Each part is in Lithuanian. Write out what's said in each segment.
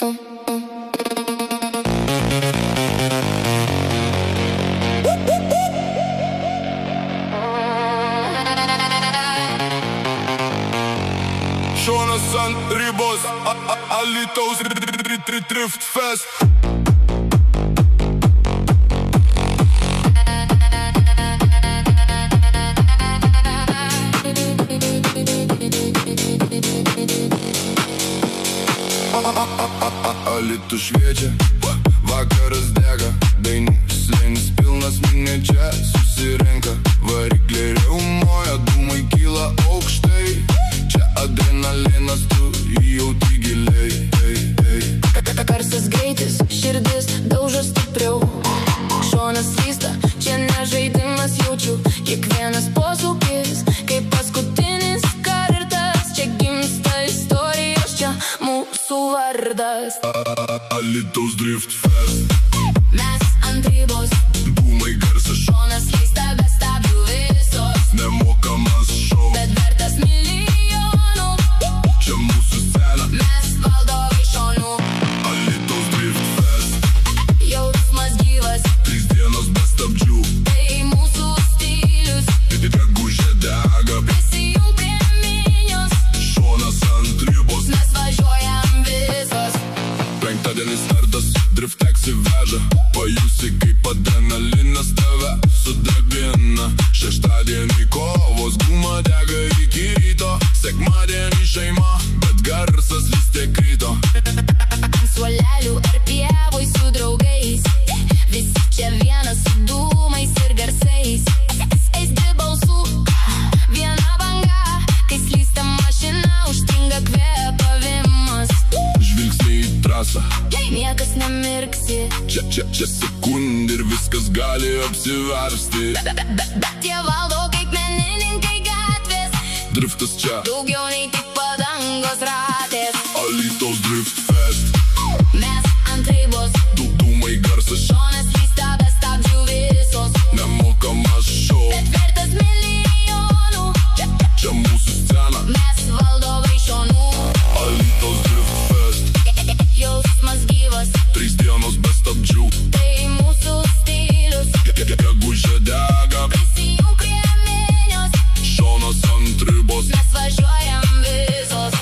Šonas ant ribos, Alytaus Drift Fest. Alytus šviečia, vakaras dega, dainų slėnis pilnas, minia čia susirenka. Varikliai riaumoja, dūmai kyla aukštai, čia adrenalinas, tu jauti giliai. Karstas greitis, širdis daužo stipriau, šonas slysta, čia ne žaidimas, jaučiu kiekvienas posūkis, kaip paskutinis kartas, čia gimsta istorijos, čia mūsų vardas. Alytaus Drift Fest. Mes ant ribos, dūmai garsas, šonas slysta be stabdžių visos, nemokamas šou, bet vertas milijonų, čia mūsų scena, mes valdovai šonų. Alytaus Drift Fest. Jausmas gyvas, 3 dienos be stabdžių, tai mūsų stilius, gegužė dega, prisijung prie minios, šonas ant ribos, mes važiuojam visos. Penktadienis startas, drift taxi veža, pajusi kaip adrenalinas tave sudegina. Šeštadienį kovos, guma dega iki ryto, sekmadienį šeima, bet garsas vis tiek krito. Ant suolelių ar pievoj su draugais, visi čia vienas su dūmais ir garsais. Eisti balsų, viena banga, kai slysta mašina, užstringa kvėpavimas. Žvilgsniai į trasą, Niekas nemirksi, čia sekundė ir viskas gali apsiversti. bet jie valdo kaip menininkai gatvės, Driftas čia, daugiau nei tik padangos ratės. Alytaus Drift Fest. Mes ant ribos, Dūmai garsas, šonas slysta be stabdžių visos, nemokamas šou, bet vertas milijonų, čia mūsų scena, mes valdovai šonų. Alytaus Drift Fest. Jausmas gyvas, 3 dienos be stabdžių, tai mūsų stilius, gegužė dega, prisijung prie minios, šonas ant ribos, mes važiuojam visos.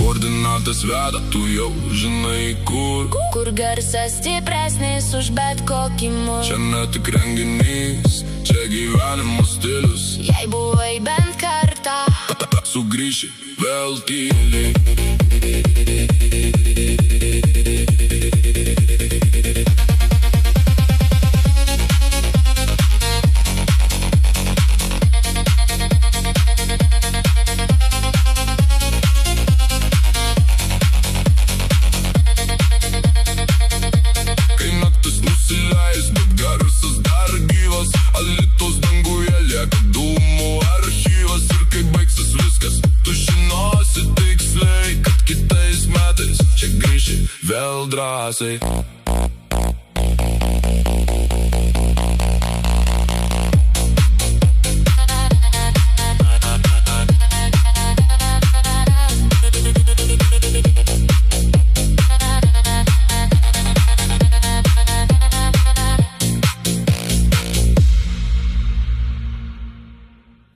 koordinatas veda, tu jau žinai kur. Kur garsas stipresnis už bet kokį mus. Čia ne tik renginys, čia gyvenimo stilius. Jei buvai bent kartą, Sugrįši vėl tyliai. Kai naktis nusileis, bet garsas dar gyvas, Alytaus danguje lieka dūmų archyvas. Ir kai baigsis viskas, tu žinosi tiksliai, kad kitais metais čia grįši vėl drąsiai.